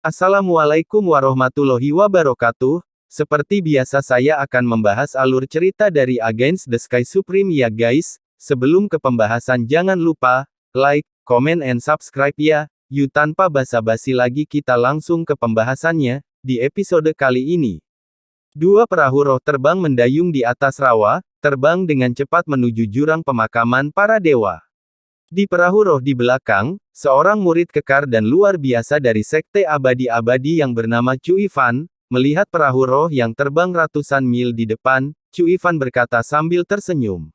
Assalamualaikum warahmatullahi wabarakatuh. Seperti biasa saya akan membahas alur cerita dari Against the Sky Supreme ya guys. Sebelum ke pembahasan jangan lupa, like, comment and subscribe ya. Yuk tanpa basa-basi lagi kita langsung ke pembahasannya, di episode kali ini. Dua perahu roh terbang mendayung di atas rawa, terbang dengan cepat menuju jurang pemakaman para dewa. Di perahu roh di belakang, seorang murid kekar dan luar biasa dari Sekte Abadi-Abadi yang bernama Chu Ifan, melihat perahu roh yang terbang ratusan mil di depan, Chu Ifan berkata sambil tersenyum.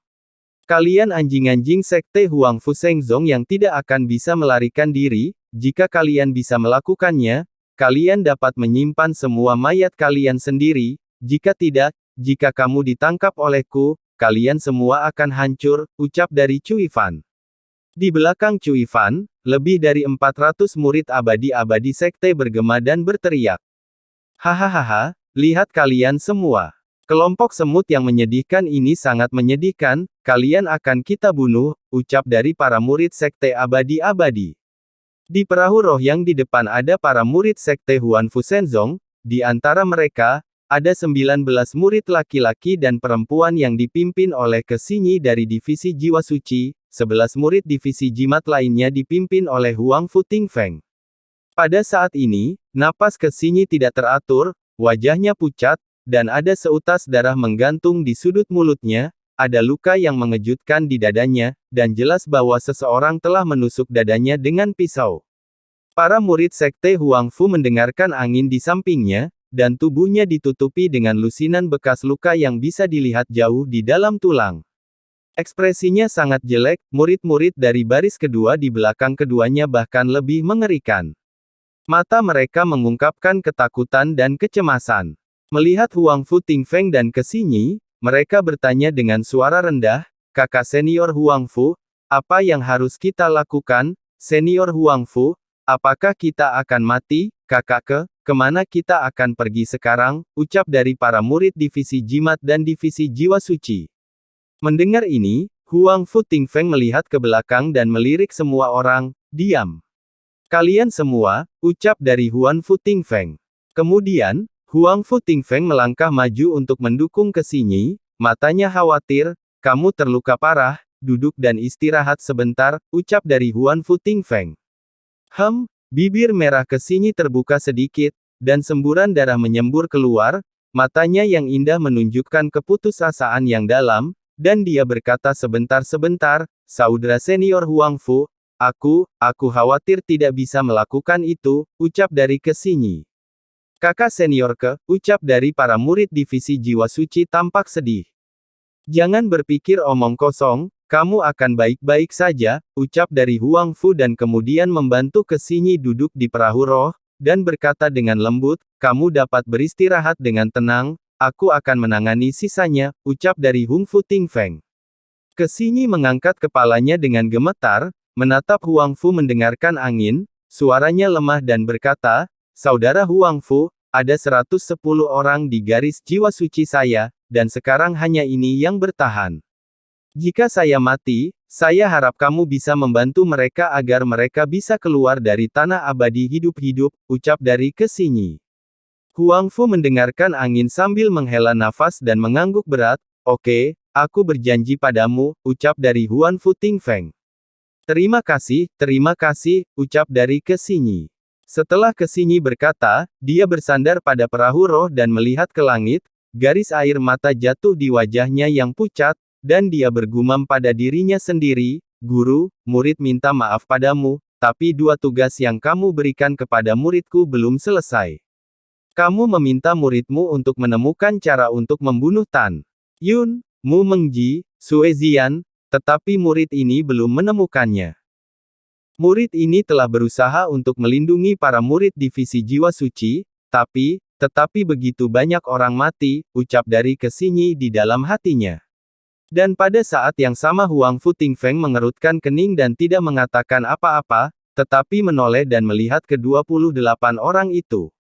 Kalian anjing-anjing Sekte Huang Fu Shengzong yang tidak akan bisa melarikan diri, jika kalian bisa melakukannya, kalian dapat menyimpan semua mayat kalian sendiri, jika tidak, jika kamu ditangkap olehku, kalian semua akan hancur, ucap dari Chu Ifan. Di belakang Chu Ifan, lebih dari 400 murid abadi-abadi sekte bergema dan berteriak. Hahaha, lihat kalian semua. Kelompok semut yang menyedihkan ini sangat menyedihkan, kalian akan kita bunuh, ucap dari para murid sekte abadi-abadi. Di perahu roh yang di depan ada para murid sekte Huan Fu Shenzong, di antara mereka, ada 19 murid laki-laki dan perempuan yang dipimpin oleh Kesinyi dari divisi Jiwa Suci. 11 murid divisi jimat lainnya dipimpin oleh Huang Fu Tingfeng. Pada saat ini, napas Kesinyi tidak teratur, wajahnya pucat, dan ada seutas darah menggantung di sudut mulutnya, ada luka yang mengejutkan di dadanya, dan jelas bahwa seseorang telah menusuk dadanya dengan pisau. Para murid sekte Huang Fu mendengarkan angin di sampingnya, dan tubuhnya ditutupi dengan lusinan bekas luka yang bisa dilihat jauh di dalam tulang. Ekspresinya sangat jelek, murid-murid dari baris kedua di belakang keduanya bahkan lebih mengerikan. Mata mereka mengungkapkan ketakutan dan kecemasan. Melihat Huang Fu Tingfeng dan Kesinyi, mereka bertanya dengan suara rendah, "Kakak senior Huang Fu, apa yang harus kita lakukan, senior Huang Fu? Apakah kita akan mati, kakak kemana kita akan pergi sekarang?" ucap dari para murid divisi jimat dan divisi jiwa suci. Mendengar ini, Huang Fu Tingfeng melihat ke belakang dan melirik semua orang, "Diam. Kalian semua," ucap dari Huang Fu Tingfeng. Kemudian, Huang Fu Tingfeng melangkah maju untuk mendukung Kesinyi, matanya khawatir, "Kamu terluka parah, duduk dan istirahat sebentar," ucap dari Huang Fu Tingfeng. Bibir merah Kesinyi terbuka sedikit, dan semburan darah menyembur keluar, matanya yang indah menunjukkan keputusasaan yang dalam, dan dia berkata sebentar, "Saudara senior Huang Fu, aku khawatir tidak bisa melakukan itu," ucap dari Kesinyi. "Kakak senior ucap dari para murid divisi jiwa suci tampak sedih. "Jangan berpikir omong kosong, kamu akan baik-baik saja," ucap dari Huang Fu dan kemudian membantu Kesinyi duduk di perahu roh, dan berkata dengan lembut, "Kamu dapat beristirahat dengan tenang. Aku akan menangani sisanya," ucap dari Huang Fu Tingfeng. Kesinyi mengangkat kepalanya dengan gemetar, menatap Huang Fu mendengarkan angin, suaranya lemah dan berkata, "Saudara Huang Fu, ada 110 orang di garis jiwa suci saya, dan sekarang hanya ini yang bertahan. Jika saya mati, saya harap kamu bisa membantu mereka agar mereka bisa keluar dari tanah abadi hidup-hidup," ucap dari Kesinyi. Huang Fu mendengarkan angin sambil menghela nafas dan mengangguk berat. "Oke, aku berjanji padamu," ucap dari Huang Fu Tingfeng. Terima kasih," ucap dari Kesinyi. Setelah Kesinyi berkata, dia bersandar pada perahu roh dan melihat ke langit, garis air mata jatuh di wajahnya yang pucat, dan dia bergumam pada dirinya sendiri, "Guru, murid minta maaf padamu, tapi dua tugas yang kamu berikan kepada muridku belum selesai. Kamu meminta muridmu untuk menemukan cara untuk membunuh Tan Yun, Mu Mengji, Sue Zian, tetapi murid ini belum menemukannya. Murid ini telah berusaha untuk melindungi para murid divisi jiwa suci, tetapi begitu banyak orang mati," ucap dari Kesinyi di dalam hatinya. Dan pada saat yang sama Huang Fu Tingfeng mengerutkan kening dan tidak mengatakan apa-apa, tetapi menoleh dan melihat ke-28 orang itu.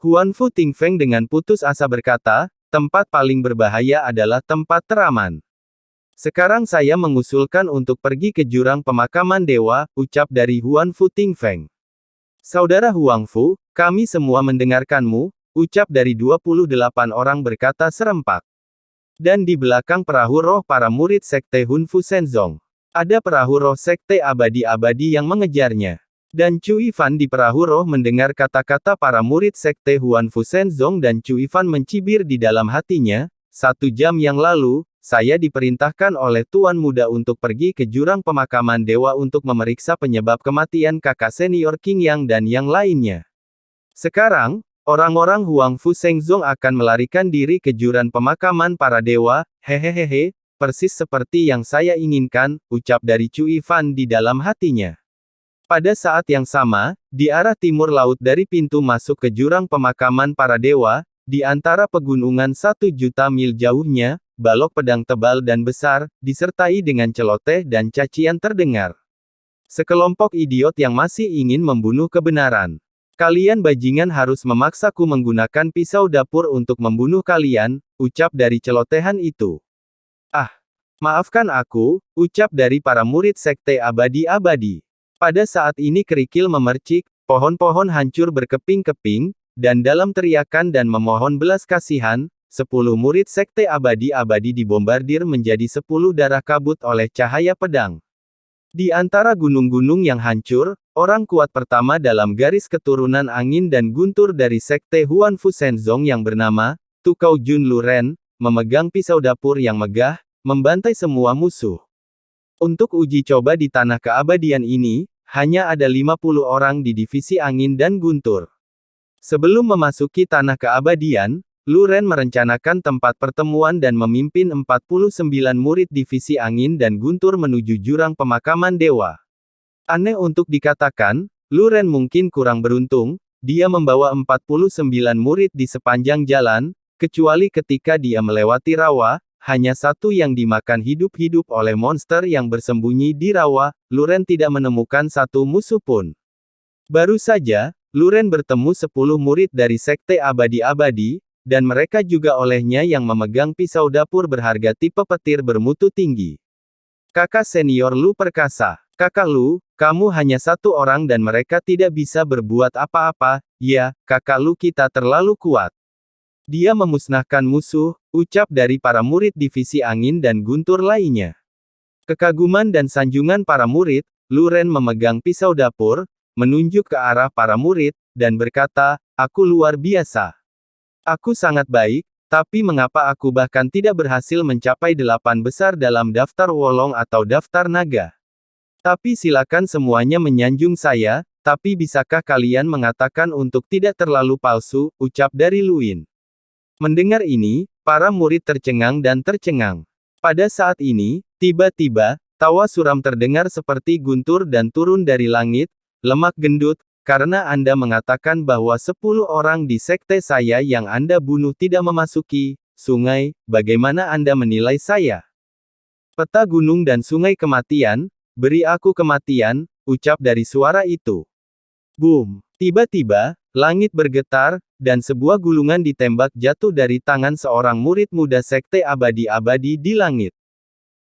Huang Fu Tingfeng dengan putus asa berkata, "Tempat paling berbahaya adalah tempat teraman. Sekarang saya mengusulkan untuk pergi ke jurang pemakaman dewa," ucap dari Huang Fu Tingfeng. "Saudara Huang Fu, Kami semua mendengarkanmu, ucap dari 28 orang berkata serempak. Dan di belakang perahu roh para murid sekte Hunfu Shenzong, ada perahu roh sekte abadi-abadi yang mengejarnya. Dan Chu Yifan di perahu roh mendengar kata-kata para murid sekte Huanfu Shenzong dan Chu Yifan mencibir di dalam hatinya, 1 jam yang lalu, saya diperintahkan oleh Tuan Muda untuk pergi ke jurang pemakaman dewa untuk memeriksa penyebab kematian kakak senior Qing Yang dan yang lainnya. Sekarang, orang-orang Huangfu Shenzong akan melarikan diri ke jurang pemakaman para dewa, hehehehe, persis seperti yang saya inginkan, ucap dari Chu Yifan di dalam hatinya. Pada saat yang sama, di arah timur laut dari pintu masuk ke jurang pemakaman para dewa, di antara pegunungan 1 juta mil jauhnya, balok pedang tebal dan besar, disertai dengan celoteh dan cacian terdengar. Sekelompok idiot yang masih ingin membunuh kebenaran. Kalian bajingan harus memaksaku menggunakan pisau dapur untuk membunuh kalian, ucap dari celotehan itu. Ah, maafkan aku, ucap dari para murid sekte abadi-abadi. Pada saat ini kerikil memercik, pohon-pohon hancur berkeping-keping, dan dalam teriakan dan memohon belas kasihan, 10 murid sekte abadi-abadi dibombardir menjadi 10 darah kabut oleh cahaya pedang. Di antara gunung-gunung yang hancur, orang kuat pertama dalam garis keturunan angin dan guntur dari sekte Huanfu Shenzong yang bernama Tukau Jun Luren, memegang pisau dapur yang megah, membantai semua musuh. Untuk uji coba di tanah keabadian ini, hanya ada 50 orang di divisi angin dan guntur. Sebelum memasuki tanah keabadian, Luren merencanakan tempat pertemuan dan memimpin 49 murid divisi angin dan guntur menuju jurang pemakaman dewa. Aneh untuk dikatakan, Luren mungkin kurang beruntung, dia membawa 49 murid di sepanjang jalan, kecuali ketika dia melewati rawa, hanya 1 yang dimakan hidup-hidup oleh monster yang bersembunyi di rawa, Luren tidak menemukan 1 musuh pun. Baru saja, Luren bertemu 10 murid dari sekte abadi-abadi, dan mereka juga olehnya yang memegang pisau dapur berharga tipe petir bermutu tinggi. Kakak senior Lu perkasa. Kakak Lu, kamu hanya 1 orang dan mereka tidak bisa berbuat apa-apa, ya, kakak Lu kita terlalu kuat. Dia memusnahkan musuh, ucap dari para murid divisi angin dan guntur lainnya. Kekaguman dan sanjungan para murid, Luren memegang pisau dapur, menunjuk ke arah para murid, dan berkata, aku luar biasa. Aku sangat baik, tapi mengapa aku bahkan tidak berhasil mencapai 8 besar dalam daftar Wolong atau daftar naga? Tapi silakan semuanya menyanjung saya, tapi bisakah kalian mengatakan untuk tidak terlalu palsu, ucap dari Luin. Mendengar ini, para murid tercengang dan tercengang. Pada saat ini, tiba-tiba, tawa suram terdengar seperti guntur dan turun dari langit, lemak gendut, karena Anda mengatakan bahwa 10 orang di sekte saya yang Anda bunuh tidak memasuki sungai, bagaimana Anda menilai saya? Peta gunung dan sungai kematian, beri aku kematian, ucap dari suara itu. Boom! Tiba-tiba, langit bergetar, dan sebuah gulungan ditembak jatuh dari tangan seorang murid muda sekte abadi-abadi di langit.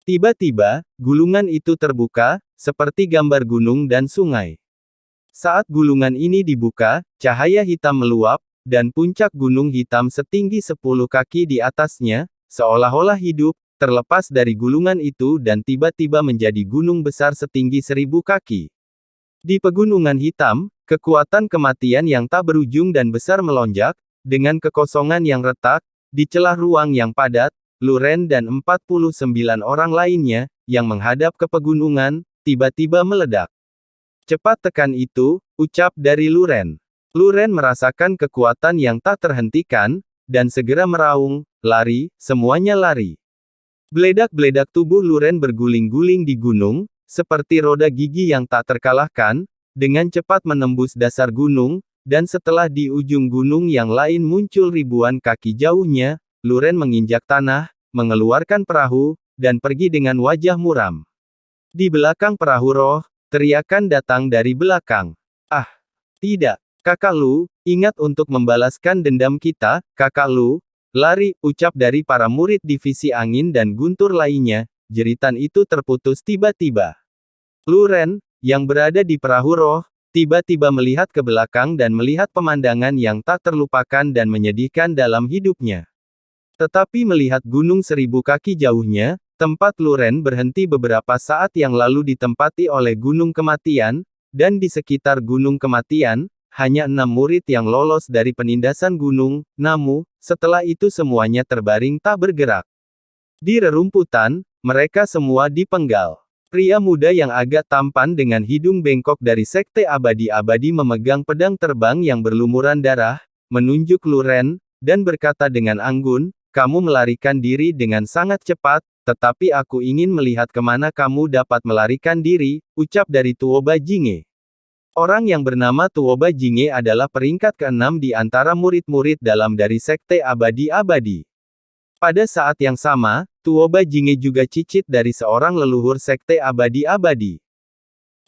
Tiba-tiba, gulungan itu terbuka, seperti gambar gunung dan sungai. Saat gulungan ini dibuka, cahaya hitam meluap, dan puncak gunung hitam setinggi 10 kaki di atasnya, seolah-olah hidup, terlepas dari gulungan itu dan tiba-tiba menjadi gunung besar setinggi 1000 kaki. Di pegunungan hitam, kekuatan kematian yang tak berujung dan besar melonjak, dengan kekosongan yang retak, di celah ruang yang padat, Luren dan 49 orang lainnya, yang menghadap ke pegunungan, tiba-tiba meledak. Cepat tekan itu, ucap dari Luren. Luren merasakan kekuatan yang tak terhentikan, dan segera meraung, lari, semuanya lari. Beledak-beledak tubuh Luren berguling-guling di gunung, seperti roda gigi yang tak terkalahkan, dengan cepat menembus dasar gunung, dan setelah di ujung gunung yang lain muncul ribuan kaki jauhnya, Luren menginjak tanah, mengeluarkan perahu, dan pergi dengan wajah muram. Di belakang perahu roh, teriakan datang dari belakang. Ah! Tidak! Kakak Lu, ingat untuk membalaskan dendam kita, kakak Lu. Lari, ucap dari para murid divisi angin dan guntur lainnya, jeritan itu terputus tiba-tiba. Luren, yang berada di perahu roh, tiba-tiba melihat ke belakang dan melihat pemandangan yang tak terlupakan dan menyedihkan dalam hidupnya. Tetapi melihat gunung 1000 kaki jauhnya, tempat Luren berhenti beberapa saat yang lalu ditempati oleh Gunung Kematian, dan di sekitar Gunung Kematian, hanya 6 murid yang lolos dari penindasan gunung, namun, setelah itu semuanya terbaring tak bergerak. Di rerumputan, mereka semua dipenggal. Pria muda yang agak tampan dengan hidung bengkok dari Sekte Abadi-Abadi memegang pedang terbang yang berlumuran darah, menunjuk Luren, dan berkata dengan anggun, "Kamu melarikan diri dengan sangat cepat, tetapi aku ingin melihat kemana kamu dapat melarikan diri," ucap dari Tuoba Jinge. Orang yang bernama Tuoba Jinge adalah peringkat ke-6 di antara murid-murid dalam dari Sekte Abadi-Abadi. Pada saat yang sama, Tuoba Jinge juga cicit dari seorang leluhur Sekte Abadi-Abadi.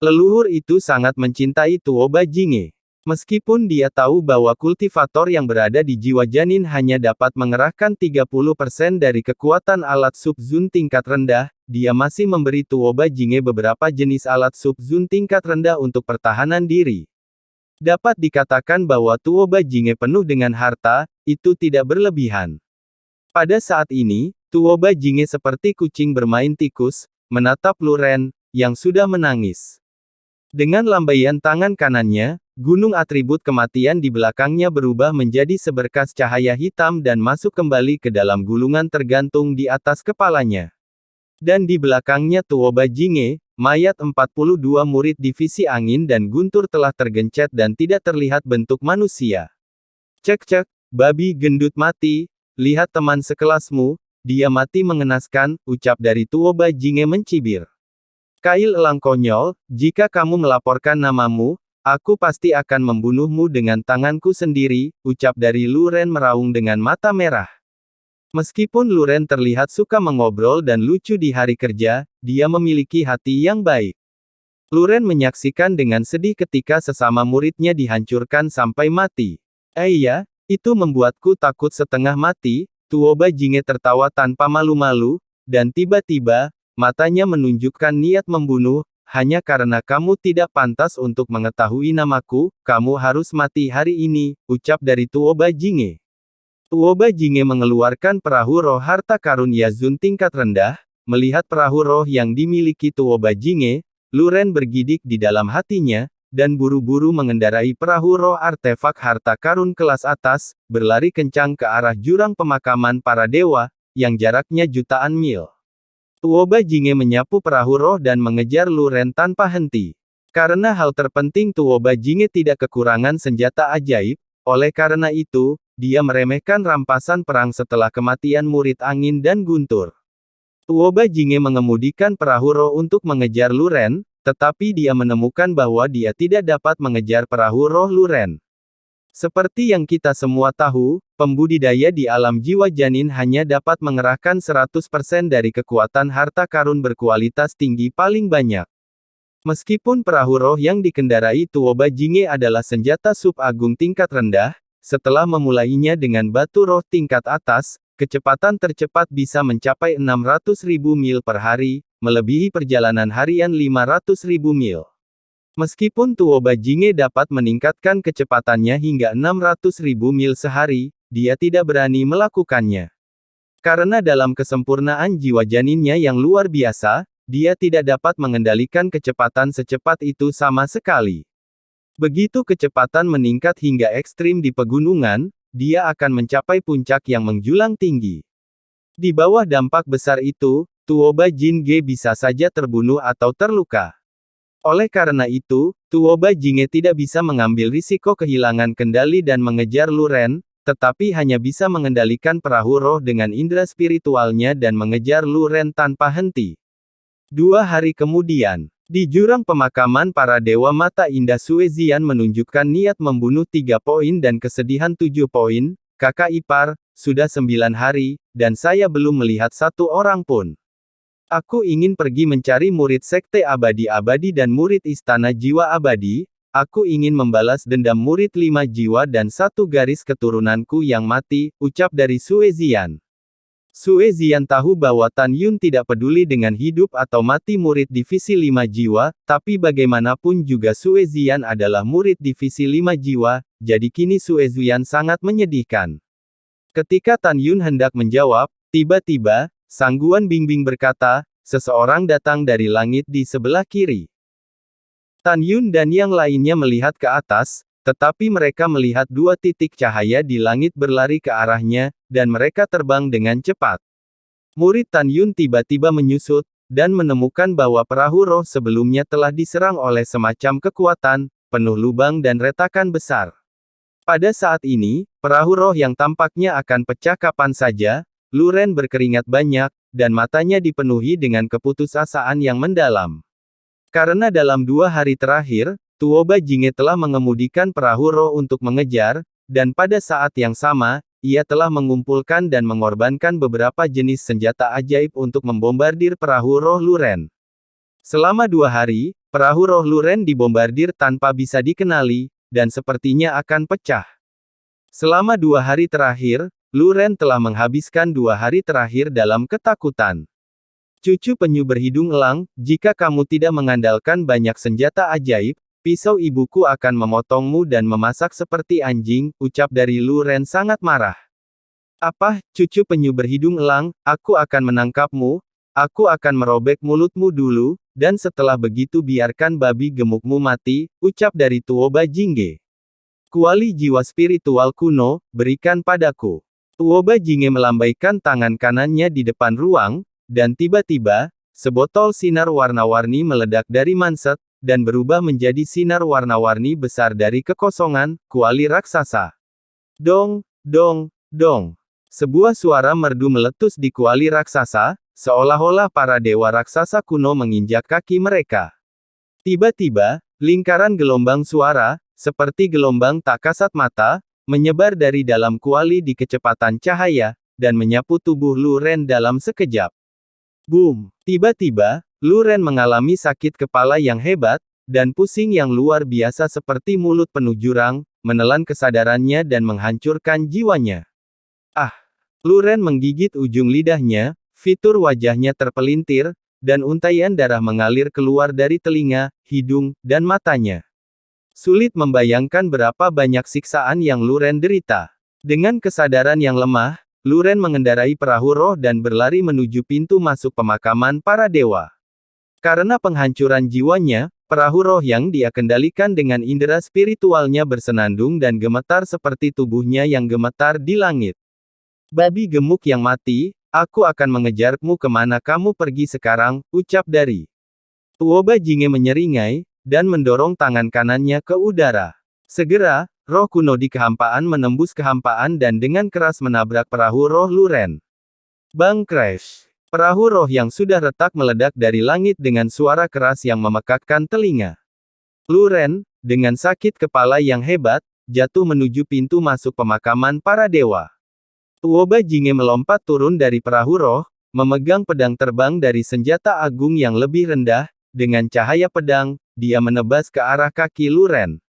Leluhur itu sangat mencintai Tuoba Jinge. Meskipun dia tahu bahwa kultivator yang berada di jiwa janin hanya dapat mengerahkan 30% dari kekuatan alat sub-zun tingkat rendah, dia masih memberi Tuoba Jinge beberapa jenis alat sub-zun tingkat rendah untuk pertahanan diri. Dapat dikatakan bahwa Tuoba Jinge penuh dengan harta, itu tidak berlebihan. Pada saat ini, Tuoba Jinge seperti kucing bermain tikus, menatap Luren, yang sudah menangis. Dengan lambaian tangan kanannya, gunung atribut kematian di belakangnya berubah menjadi seberkas cahaya hitam dan masuk kembali ke dalam gulungan tergantung di atas kepalanya. Dan di belakangnya Tuoba Jinge, mayat 42 murid divisi angin dan guntur telah tergencet dan tidak terlihat bentuk manusia. "Cek-cek, babi gendut mati, lihat teman sekelasmu, dia mati mengenaskan," ucap dari Tuoba Jinge mencibir. "Kail elang konyol, jika kamu melaporkan namamu, aku pasti akan membunuhmu dengan tanganku sendiri," ucap dari Luren meraung dengan mata merah. Meskipun Luren terlihat suka mengobrol dan lucu di hari kerja, dia memiliki hati yang baik. Luren menyaksikan dengan sedih ketika sesama muridnya dihancurkan sampai mati. "Iya, itu membuatku takut setengah mati," Tuoba Jinge tertawa tanpa malu-malu, dan tiba-tiba, matanya menunjukkan niat membunuh. "Hanya karena kamu tidak pantas untuk mengetahui namaku, kamu harus mati hari ini," ucap dari Tuoba Jinge. Tuoba Jinge mengeluarkan perahu roh harta karun Yazun tingkat rendah. Melihat perahu roh yang dimiliki Tuoba Jinge, Luren bergidik di dalam hatinya, dan buru-buru mengendarai perahu roh artefak harta karun kelas atas, berlari kencang ke arah jurang pemakaman para dewa, yang jaraknya jutaan mil. Tuoba Jinge menyapu perahu roh dan mengejar Luren tanpa henti. Karena hal terpenting Tuoba Jinge tidak kekurangan senjata ajaib, oleh karena itu, dia meremehkan rampasan perang setelah kematian murid angin dan guntur. Tuoba Jinge mengemudikan perahu roh untuk mengejar Luren, tetapi dia menemukan bahwa dia tidak dapat mengejar perahu roh Luren. Seperti yang kita semua tahu, pembudidaya di alam jiwa janin hanya dapat mengerahkan 100% dari kekuatan harta karun berkualitas tinggi paling banyak. Meskipun perahu roh yang dikendarai Tuoba Jinge adalah senjata sub-agung tingkat rendah, setelah memulainya dengan batu roh tingkat atas, kecepatan tercepat bisa mencapai 600.000 mil per hari, melebihi perjalanan harian 500.000 mil. Meskipun Tuoba Jinge dapat meningkatkan kecepatannya hingga 600.000 mil sehari, dia tidak berani melakukannya. Karena dalam kesempurnaan jiwa janinnya yang luar biasa, dia tidak dapat mengendalikan kecepatan secepat itu sama sekali. Begitu kecepatan meningkat hingga ekstrim di pegunungan, dia akan mencapai puncak yang menjulang tinggi. Di bawah dampak besar itu, Tuoba Jinge bisa saja terbunuh atau terluka. Oleh karena itu, Tuoba Jinge tidak bisa mengambil risiko kehilangan kendali dan mengejar Luren, tetapi hanya bisa mengendalikan perahu roh dengan indera spiritualnya dan mengejar Luren tanpa henti. 2 hari kemudian, di jurang pemakaman para dewa mata indah Suezian menunjukkan niat membunuh 3 poin dan kesedihan 7 poin, "Kakak ipar, sudah 9 hari, dan saya belum melihat satu orang pun. Aku ingin pergi mencari murid Sekte Abadi-Abadi dan murid Istana Jiwa Abadi, aku ingin membalas dendam murid 5 jiwa dan 1 garis keturunanku yang mati," ucap dari Suezian. Sue Zian tahu bahwa Tan Yun tidak peduli dengan hidup atau mati murid divisi 5 jiwa, tapi bagaimanapun juga Sue Zian adalah murid divisi 5 jiwa, jadi kini Sue Zian sangat menyedihkan. Ketika Tan Yun hendak menjawab, tiba-tiba, Sang Guan Bingbing berkata, seseorang datang dari langit di sebelah kiri. Tan Yun dan yang lainnya melihat ke atas, tetapi mereka melihat dua titik cahaya di langit berlari ke arahnya, dan mereka terbang dengan cepat. Murid Tan Yun tiba-tiba menyusut, dan menemukan bahwa perahu roh sebelumnya telah diserang oleh semacam kekuatan, penuh lubang dan retakan besar. Pada saat ini, perahu roh yang tampaknya akan pecah kapan saja, Lu Ren berkeringat banyak, dan matanya dipenuhi dengan keputusasaan yang mendalam. Karena dalam 2 hari terakhir, Tuoba Jinge telah mengemudikan perahu roh untuk mengejar, dan pada saat yang sama, ia telah mengumpulkan dan mengorbankan beberapa jenis senjata ajaib untuk membombardir perahu roh Lu Ren. Selama 2 hari, perahu roh Lu Ren dibombardir tanpa bisa dikenali, dan sepertinya akan pecah. Selama 2 hari terakhir, Lu Ren telah menghabiskan 2 hari terakhir dalam ketakutan. Cucu penyu berhidung elang, jika kamu tidak mengandalkan banyak senjata ajaib, pisau ibuku akan memotongmu dan memasak seperti anjing, ucap dari Lu Ren sangat marah. Apa, cucu penyu berhidung elang, aku akan menangkapmu, aku akan merobek mulutmu dulu, dan setelah begitu biarkan babi gemukmu mati, ucap dari Tuoba Jinge. Kuali jiwa spiritual kuno, berikan padaku. Tuoba Jinge melambaikan tangan kanannya di depan ruang, dan tiba-tiba, sebotol sinar warna-warni meledak dari manset, dan berubah menjadi sinar warna-warni besar dari kekosongan, kuali raksasa. Dong, dong, dong. Sebuah suara merdu meletus di kuali raksasa, seolah-olah para dewa raksasa kuno menginjak kaki mereka. Tiba-tiba, lingkaran gelombang suara, seperti gelombang tak kasat mata, menyebar dari dalam kuali di kecepatan cahaya, dan menyapu tubuh Lu Ren dalam sekejap. Boom! Tiba-tiba, Lu Ren mengalami sakit kepala yang hebat, dan pusing yang luar biasa seperti mulut penuh jurang, menelan kesadarannya dan menghancurkan jiwanya. Ah! Lu Ren menggigit ujung lidahnya, fitur wajahnya terpelintir, dan untaian darah mengalir keluar dari telinga, hidung, dan matanya. Sulit membayangkan berapa banyak siksaan yang Lu Ren derita. Dengan kesadaran yang lemah, Lu Ren mengendarai perahu roh dan berlari menuju pintu masuk pemakaman para dewa. Karena penghancuran jiwanya, perahu roh yang dia kendalikan dengan indera spiritualnya bersenandung dan gemetar seperti tubuhnya yang gemetar di langit. Babi gemuk yang mati, aku akan mengejarmu kemana kamu pergi sekarang, ucap dari Tuoba Jinge menyeringai, dan mendorong tangan kanannya ke udara. Segera, roh kuno di kehampaan menembus kehampaan dan dengan keras menabrak perahu roh Lu Ren. Bang crash! Perahu roh yang sudah retak meledak dari langit dengan suara keras yang memekakkan telinga. Lu Ren, dengan sakit kepala yang hebat, jatuh menuju pintu masuk pemakaman para dewa. Tuoba Jinge melompat turun dari perahu roh, memegang pedang terbang dari senjata agung yang lebih rendah, dengan cahaya pedang, dia menebas ke arah kaki Lu Ren.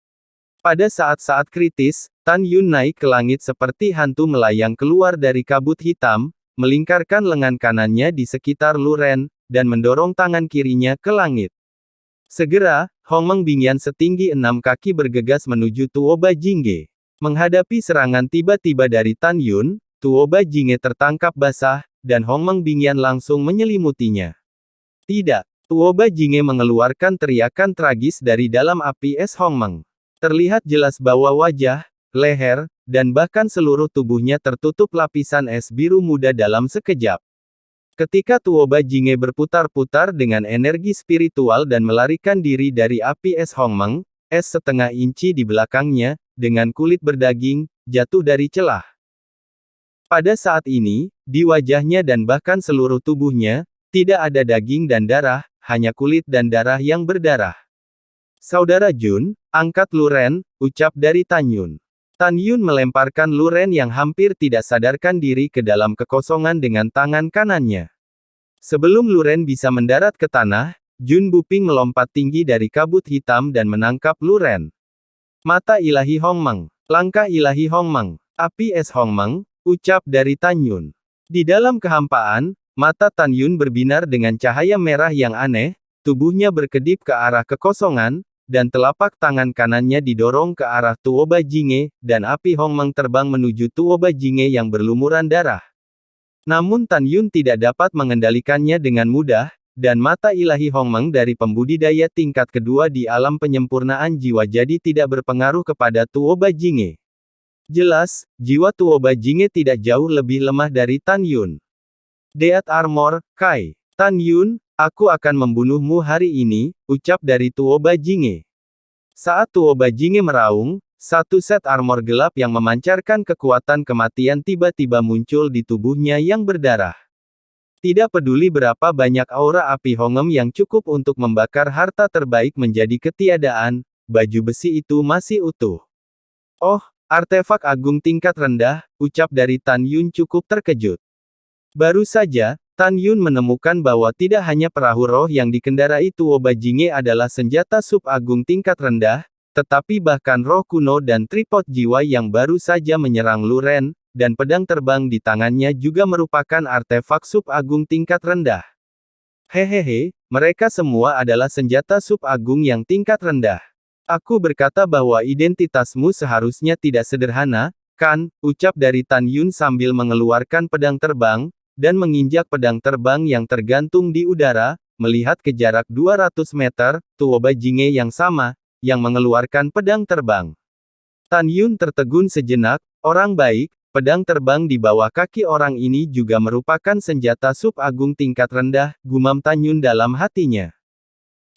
Pada saat-saat kritis, Tan Yun naik ke langit seperti hantu melayang keluar dari kabut hitam, melingkarkan lengan kanannya di sekitar Lu Ren, dan mendorong tangan kirinya ke langit. Segera, Hongmeng Bingyan setinggi 6 kaki bergegas menuju Tuoba Jinge. Menghadapi serangan tiba-tiba dari Tan Yun, Tuoba Jinge tertangkap basah, dan Hongmeng Bingyan langsung menyelimutinya. Tidak, Tuoba Jinge mengeluarkan teriakan tragis dari dalam api es Hongmeng. Terlihat jelas bahwa wajah, leher, dan bahkan seluruh tubuhnya tertutup lapisan es biru muda dalam sekejap. Ketika Tuoba Jinge berputar-putar dengan energi spiritual dan melarikan diri dari api es Hongmeng, es setengah inci di belakangnya, dengan kulit berdaging, jatuh dari celah. Pada saat ini, di wajahnya dan bahkan seluruh tubuhnya, tidak ada daging dan darah, hanya kulit dan darah yang berdarah. Saudara Jun, angkat Lu Ren, ucap dari Tan Yun. Tan Yun melemparkan Lu Ren yang hampir tidak sadarkan diri ke dalam kekosongan dengan tangan kanannya. Sebelum Lu Ren bisa mendarat ke tanah, Jun Buping melompat tinggi dari kabut hitam dan menangkap Lu Ren. Mata ilahi Hongmeng. Langkah ilahi Hongmeng. Api es Hongmeng, ucap dari Tan Yun. Di dalam kehampaan, mata Tan Yun berbinar dengan cahaya merah yang aneh, tubuhnya berkedip ke arah kekosongan, dan telapak tangan kanannya didorong ke arah Tuo Bajinge, dan api Hongmeng terbang menuju Tuo Bajinge yang berlumuran darah. Namun Tan Yun tidak dapat mengendalikannya dengan mudah, dan mata ilahi Hongmeng dari pembudidaya tingkat kedua di alam penyempurnaan jiwa jadi tidak berpengaruh kepada Tuo Bajinge. Jelas, jiwa Tuo Bajinge tidak jauh lebih lemah dari Tan Yun. Deat Armor, Kai. Tan Yun, aku akan membunuhmu hari ini, ucap dari Tuo Bajinge. Saat Tuo Bajinge meraung, satu set armor gelap yang memancarkan kekuatan kematian tiba-tiba muncul di tubuhnya yang berdarah. Tidak peduli berapa banyak aura api Hongem yang cukup untuk membakar harta terbaik menjadi ketiadaan, baju besi itu masih utuh. Oh, artefak agung tingkat rendah, ucap dari Tan Yun cukup terkejut. Baru saja, Tan Yun menemukan bahwa tidak hanya perahu roh yang dikendarai Tuo Bajinge adalah senjata sub agung tingkat rendah, tetapi bahkan roh kuno dan tripod jiwa yang baru saja menyerang Luren, dan pedang terbang di tangannya juga merupakan artefak sub agung tingkat rendah. Hehehe, mereka semua adalah senjata sub agung yang tingkat rendah. Aku berkata bahwa identitasmu seharusnya tidak sederhana, kan, ucap dari Tan Yun sambil mengeluarkan pedang terbang, dan menginjak pedang terbang yang tergantung di udara, melihat ke jarak 200 meter, Tuo Bajinge yang sama, yang mengeluarkan pedang terbang. Tan Yun tertegun sejenak, orang baik, pedang terbang di bawah kaki orang ini juga merupakan senjata sub agung tingkat rendah, gumam Tan Yun dalam hatinya.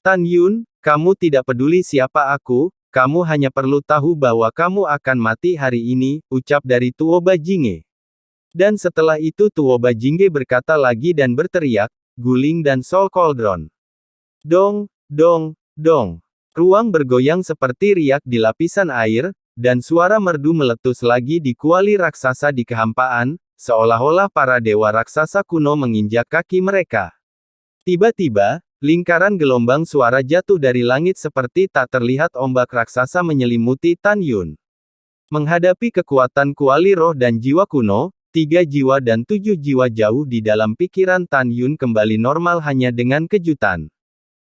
Tan Yun, kamu tidak peduli siapa aku, kamu hanya perlu tahu bahwa kamu akan mati hari ini, ucap dari Tuo Bajinge. Dan setelah itu Tuo Bajinge berkata lagi dan berteriak, guling dan Soul Cauldron. Dong, dong, dong. Ruang bergoyang seperti riak di lapisan air, dan suara merdu meletus lagi di kuali raksasa di kehampaan, seolah-olah para dewa raksasa kuno menginjak kaki mereka. Tiba-tiba, lingkaran gelombang suara jatuh dari langit seperti tak terlihat ombak raksasa menyelimuti Tan Yun. Menghadapi kekuatan kuali roh dan jiwa kuno, 3 jiwa dan 7 jiwa jauh di dalam pikiran Tan Yun kembali normal hanya dengan kejutan.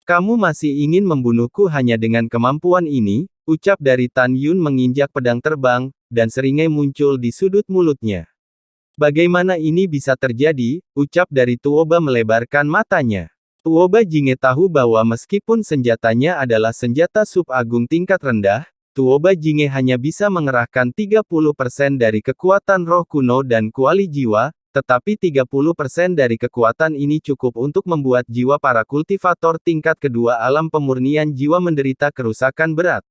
Kamu masih ingin membunuhku hanya dengan kemampuan ini, ucap dari Tan Yun menginjak pedang terbang, dan seringai muncul di sudut mulutnya. Bagaimana ini bisa terjadi, ucap dari Tuoba melebarkan matanya. Tuoba Jinge tahu bahwa meskipun senjatanya adalah senjata sub agung tingkat rendah, Tuoba Jinge hanya bisa mengerahkan 30% dari kekuatan roh kuno dan kuali jiwa, tetapi 30% dari kekuatan ini cukup untuk membuat jiwa para kultivator tingkat kedua alam pemurnian jiwa menderita kerusakan berat.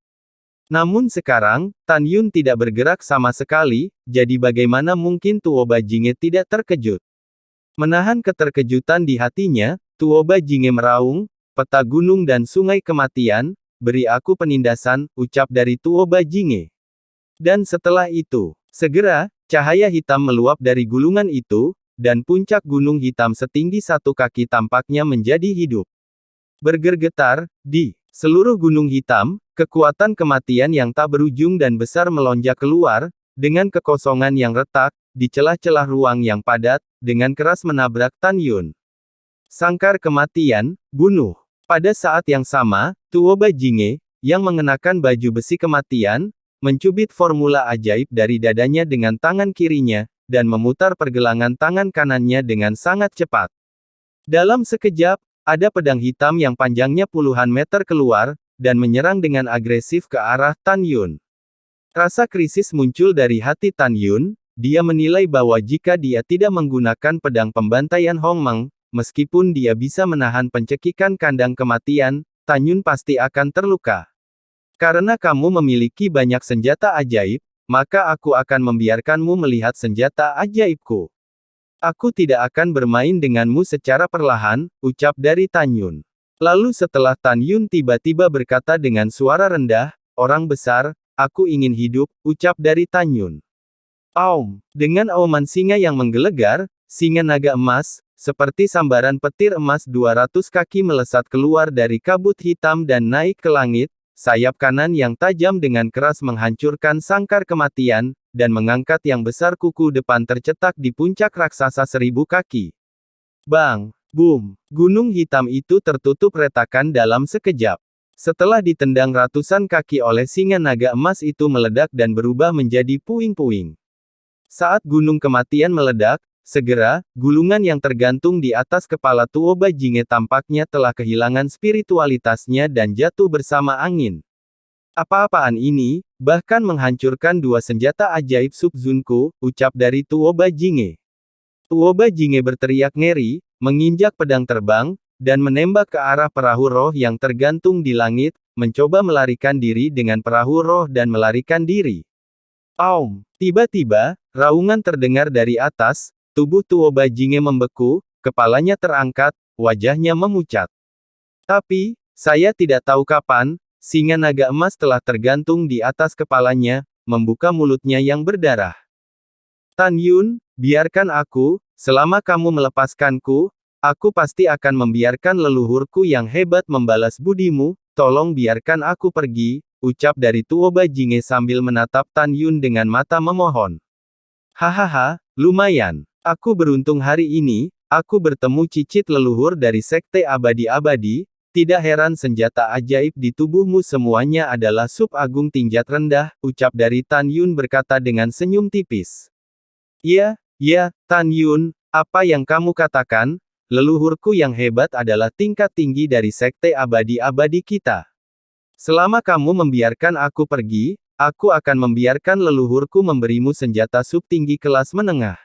Namun sekarang, Tan Yun tidak bergerak sama sekali, jadi bagaimana mungkin Tuoba Jinge tidak terkejut? Menahan keterkejutan di hatinya, Tuoba Jinge meraung, peta gunung dan sungai kematian, beri aku penindasan, ucap dari Tuoba Jinge. Dan setelah itu, segera, cahaya hitam meluap dari gulungan itu, dan puncak gunung hitam setinggi 1 kaki tampaknya menjadi hidup. Bergetar, di seluruh gunung hitam, kekuatan kematian yang tak berujung dan besar melonjak keluar, dengan kekosongan yang retak, di celah-celah ruang yang padat, dengan keras menabrak Tan Yun. Sangkar kematian, bunuh. Pada saat yang sama, Tuoba Jinge, yang mengenakan baju besi kematian, mencubit formula ajaib dari dadanya dengan tangan kirinya, dan memutar pergelangan tangan kanannya dengan sangat cepat. Dalam sekejap, ada pedang hitam yang panjangnya puluhan meter keluar, dan menyerang dengan agresif ke arah Tan Yun. Rasa krisis muncul dari hati Tan Yun, dia menilai bahwa jika dia tidak menggunakan pedang pembantaian Hongmeng, meskipun dia bisa menahan pencekikan kandang kematian, Tan Yun pasti akan terluka. Karena kamu memiliki banyak senjata ajaib, maka aku akan membiarkanmu melihat senjata ajaibku. Aku tidak akan bermain denganmu secara perlahan, ucap dari Tan Yun. Lalu setelah Tan Yun tiba-tiba berkata dengan suara rendah, orang besar, aku ingin hidup, ucap dari Tan Yun. Aum, dengan auman singa yang menggelegar, singa naga emas, seperti sambaran petir emas 200 kaki melesat keluar dari kabut hitam dan naik ke langit, sayap kanan yang tajam dengan keras menghancurkan sangkar kematian, dan mengangkat yang besar kuku depan tercetak di puncak raksasa 1000 kaki. Bang! Boom! Gunung hitam itu tertutup retakan dalam sekejap. Setelah ditendang ratusan kaki oleh singa naga emas itu meledak dan berubah menjadi puing-puing. Saat gunung kematian meledak, segera, gulungan yang tergantung di atas kepala Tuoba Jinge tampaknya telah kehilangan spiritualitasnya dan jatuh bersama angin. Apa-apaan ini, bahkan menghancurkan 2 senjata ajaib Sub Zunku, ucap dari Tuoba Jinge. Tuoba Jinge berteriak ngeri, menginjak pedang terbang, dan menembak ke arah perahu roh yang tergantung di langit, mencoba melarikan diri dengan perahu roh dan melarikan diri. Aum! Tiba-tiba, raungan terdengar dari atas, tubuh Tuoba Jinge membeku, kepalanya terangkat, wajahnya memucat. Tapi, saya tidak tahu kapan, singa naga emas telah tergantung di atas kepalanya, membuka mulutnya yang berdarah. Tan Yun, biarkan aku, selama kamu melepaskanku, aku pasti akan membiarkan leluhurku yang hebat membalas budimu, tolong biarkan aku pergi, ucap dari Tuoba Jinge sambil menatap Tan Yun dengan mata memohon. Hahaha, lumayan. Aku beruntung hari ini, aku bertemu cicit leluhur dari Sekte Abadi-Abadi, tidak heran senjata ajaib di tubuhmu semuanya adalah sub agung tingkat rendah, ucap dari Tan Yun berkata dengan senyum tipis. Ya, Tan Yun, apa yang kamu katakan? Leluhurku yang hebat adalah tingkat tinggi dari Sekte Abadi-Abadi kita. Selama kamu membiarkan aku pergi, aku akan membiarkan leluhurku memberimu senjata sub tinggi kelas menengah.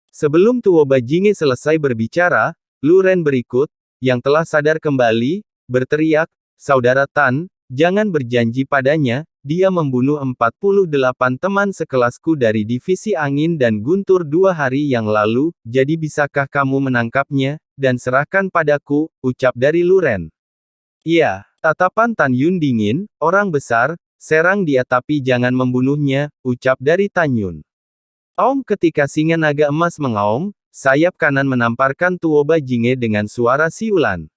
Sebelum Tuoba Jinge selesai berbicara, Lu Ren berikut, yang telah sadar kembali, berteriak, Saudara Tan, jangan berjanji padanya, dia membunuh 48 teman sekelasku dari Divisi Angin dan Guntur 2 hari yang lalu, jadi bisakah kamu menangkapnya, dan serahkan padaku, ucap dari Lu Ren. Iya, tatapan Tan Yun dingin, orang besar, serang dia tapi jangan membunuhnya, ucap dari Tan Yun. Aum ketika singa naga emas mengaum, sayap kanan menamparkan Tuoba Jinge dengan suara siulan.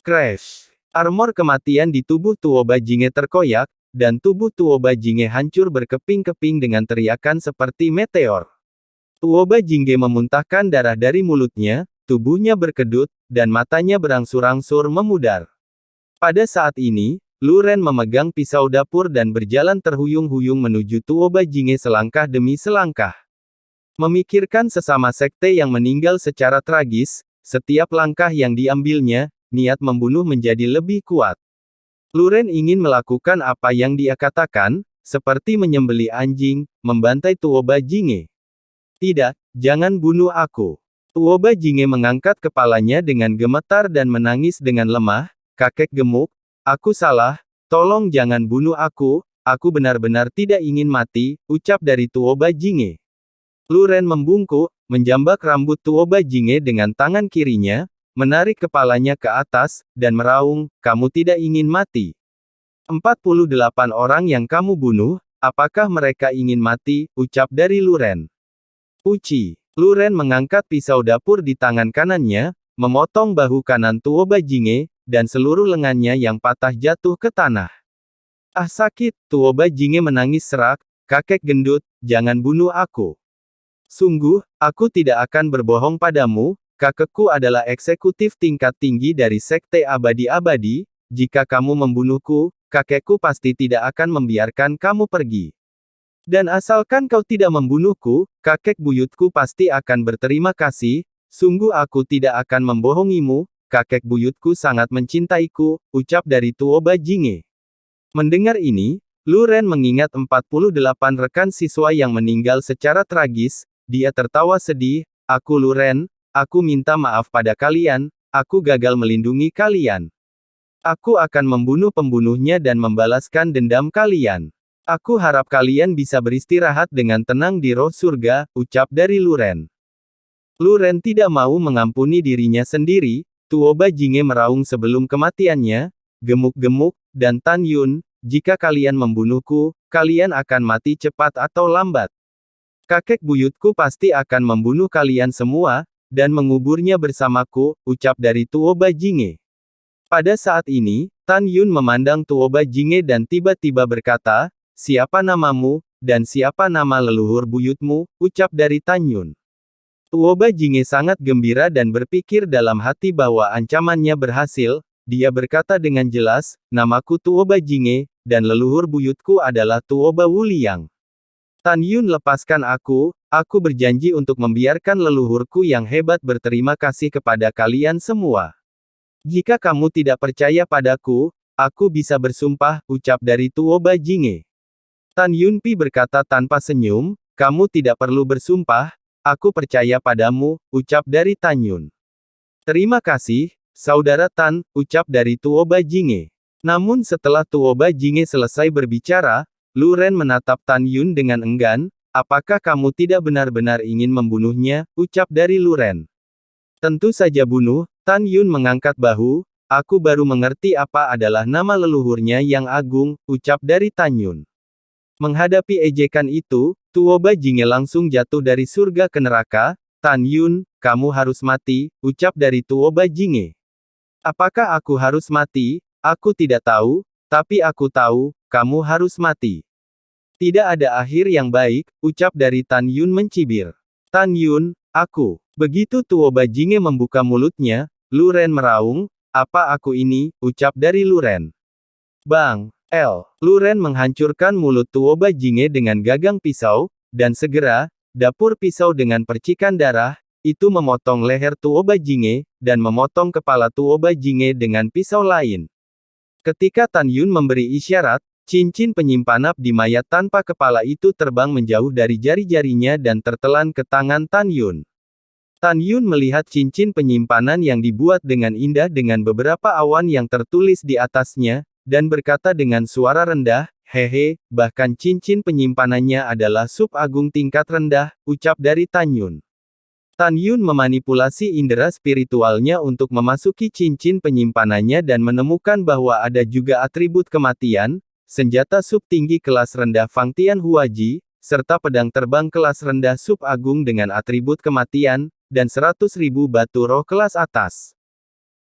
Crash! Armor kematian di tubuh Tuoba Jinge terkoyak, dan tubuh Tuoba Jinge hancur berkeping-keping dengan teriakan seperti meteor. Tuoba Jinge memuntahkan darah dari mulutnya, tubuhnya berkedut, dan matanya berangsur-angsur memudar. Pada saat ini, Lu Ren memegang pisau dapur dan berjalan terhuyung-huyung menuju Tuoba Jinge selangkah demi selangkah. Memikirkan sesama sekte yang meninggal secara tragis, setiap langkah yang diambilnya, niat membunuh menjadi lebih kuat. Lu Ren ingin melakukan apa yang dia katakan, seperti menyembelih anjing, membantai Tuoba Jinge. Tidak, jangan bunuh aku. Tuoba Jinge mengangkat kepalanya dengan gemetar dan menangis dengan lemah, kakek gemuk, aku salah, tolong jangan bunuh aku benar-benar tidak ingin mati, ucap dari Tuoba Jinge. Lu Ren membungkuk, menjambak rambut Tuoba Jinge dengan tangan kirinya, menarik kepalanya ke atas, dan meraung, kamu tidak ingin mati. 48 orang yang kamu bunuh, apakah mereka ingin mati, ucap dari Lu Ren. Uci. Lu Ren mengangkat pisau dapur di tangan kanannya, memotong bahu kanan Tuoba Jinge, dan seluruh lengannya yang patah jatuh ke tanah. Ah sakit, Tuoba Jinge menangis serak, kakek gendut, jangan bunuh aku. Sungguh, aku tidak akan berbohong padamu, kakekku adalah eksekutif tingkat tinggi dari Sekte Abadi-Abadi, jika kamu membunuhku, kakekku pasti tidak akan membiarkan kamu pergi. Dan asalkan kau tidak membunuhku, kakek buyutku pasti akan berterima kasih, sungguh aku tidak akan membohongimu, kakek buyutku sangat mencintaiku, ucap dari Tuoba Jinge. Mendengar ini, Lu Ren mengingat 48 rekan siswa yang meninggal secara tragis, dia tertawa sedih, aku Lu Ren, aku minta maaf pada kalian, aku gagal melindungi kalian. Aku akan membunuh pembunuhnya dan membalaskan dendam kalian. Aku harap kalian bisa beristirahat dengan tenang di roh surga, ucap dari Lu Ren. Lu Ren tidak mau mengampuni dirinya sendiri, Tuoba Jinge meraung sebelum kematiannya, gemuk-gemuk, dan Tan Yun, jika kalian membunuhku, kalian akan mati cepat atau lambat. Kakek buyutku pasti akan membunuh kalian semua, dan menguburnya bersamaku, ucap dari Tuoba Jinge. Pada saat ini, Tan Yun memandang Tuoba Jinge dan tiba-tiba berkata, "Siapa namamu, dan siapa nama leluhur buyutmu?" ucap dari Tan Yun. Tuoba Jinge sangat gembira dan berpikir dalam hati bahwa ancamannya berhasil. Dia berkata dengan jelas, "Namaku Tuoba Jinge, dan leluhur buyutku adalah Tuoba Wuliang. Tan Yun, lepaskan aku berjanji untuk membiarkan leluhurku yang hebat berterima kasih kepada kalian semua. Jika kamu tidak percaya padaku, aku bisa bersumpah," ucap dari Tuoba Jinge. Tan Yunpi berkata tanpa senyum, "Kamu tidak perlu bersumpah, aku percaya padamu," ucap dari Tan Yun. "Terima kasih, saudara Tan," ucap dari Tuoba Jinge. Namun setelah Tuoba Jinge selesai berbicara, Lu Ren menatap Tan Yun dengan enggan. "Apakah kamu tidak benar-benar ingin membunuhnya?" ucap dari Lu Ren. "Tentu saja bunuh." Tan Yun mengangkat bahu. "Aku baru mengerti apa adalah nama leluhurnya yang agung," ucap dari Tan Yun. Menghadapi ejekan itu, Tuoba Jinge langsung jatuh dari surga ke neraka. "Tan Yun, kamu harus mati," ucap dari Tuoba Jinge. "Apakah aku harus mati? Aku tidak tahu, tapi aku tahu, kamu harus mati." "Tidak ada akhir yang baik," ucap dari Tan Yun mencibir. "Tan Yun, aku." Begitu Tuoba Jinge membuka mulutnya, Lu Ren meraung. "Apa aku ini?" ucap dari Lu Ren. Bang! Lu Ren menghancurkan mulut Tuoba Jinge dengan gagang pisau, dan segera, dapur pisau dengan percikan darah, itu memotong leher Tuoba Jinge, dan memotong kepala Tuoba Jinge dengan pisau lain. Ketika Tan Yun memberi isyarat, cincin penyimpan di mayat tanpa kepala itu terbang menjauh dari jari-jarinya dan tertelan ke tangan Tan Yun. Tan Yun melihat cincin penyimpanan yang dibuat dengan indah dengan beberapa awan yang tertulis di atasnya, dan berkata dengan suara rendah, "Hehe, bahkan cincin penyimpanannya adalah sub agung tingkat rendah," ucap dari Tan Yun. Tan Yun memanipulasi indera spiritualnya untuk memasuki cincin penyimpanannya dan menemukan bahwa ada juga atribut kematian, senjata sub tinggi kelas rendah Fangtian Huaji, serta pedang terbang kelas rendah sub agung dengan atribut kematian, dan 100.000 batu roh kelas atas.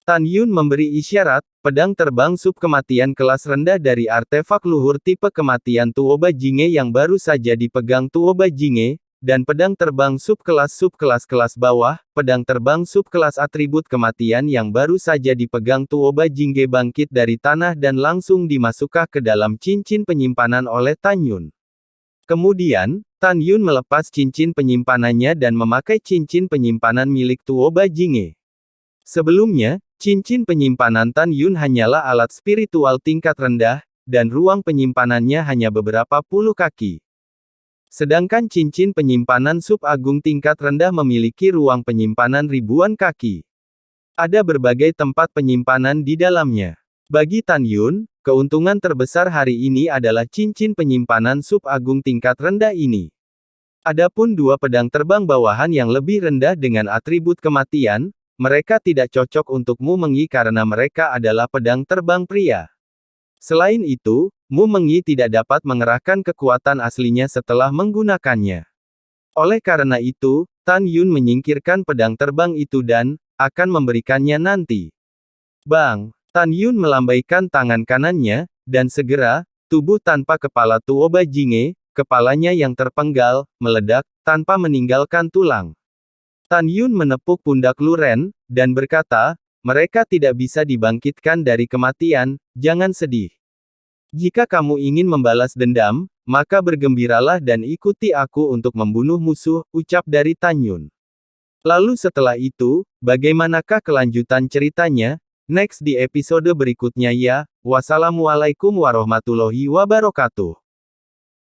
Tan Yun memberi isyarat, pedang terbang sub kematian kelas rendah dari artefak luhur tipe kematian Tuoba Jinge yang baru saja dipegang Tuoba Jinge, dan pedang terbang sub-kelas kelas bawah, pedang terbang sub-kelas atribut kematian yang baru saja dipegang Tuoba Jinge bangkit dari tanah dan langsung dimasukkan ke dalam cincin penyimpanan oleh Tan Yun. Kemudian, Tan Yun melepas cincin penyimpanannya dan memakai cincin penyimpanan milik Tuoba Jinge. Sebelumnya, cincin penyimpanan Tan Yun hanyalah alat spiritual tingkat rendah, dan ruang penyimpanannya hanya beberapa puluh kaki. Sedangkan cincin penyimpanan sub-agung tingkat rendah memiliki ruang penyimpanan ribuan kaki. Ada berbagai tempat penyimpanan di dalamnya. Bagi Tan Yun, keuntungan terbesar hari ini adalah cincin penyimpanan sub-agung tingkat rendah ini. Adapun dua pedang terbang bawahan yang lebih rendah dengan atribut kematian, mereka tidak cocok untukmu Mengyi karena mereka adalah pedang terbang pria. Selain itu, Mu Mengyi tidak dapat mengerahkan kekuatan aslinya setelah menggunakannya. Oleh karena itu, Tan Yun menyingkirkan pedang terbang itu dan akan memberikannya nanti. Bang! Tan Yun melambaikan tangan kanannya, dan segera, tubuh tanpa kepala Tuoba Jinge, kepalanya yang terpenggal, meledak, tanpa meninggalkan tulang. Tan Yun menepuk pundak Lu Ren, dan berkata, "Mereka tidak bisa dibangkitkan dari kematian, jangan sedih. Jika kamu ingin membalas dendam, maka bergembiralah dan ikuti aku untuk membunuh musuh," ucap dari Tan Yun. Lalu setelah itu, bagaimanakah kelanjutan ceritanya? Next di episode berikutnya ya. Wassalamualaikum warahmatullahi wabarakatuh.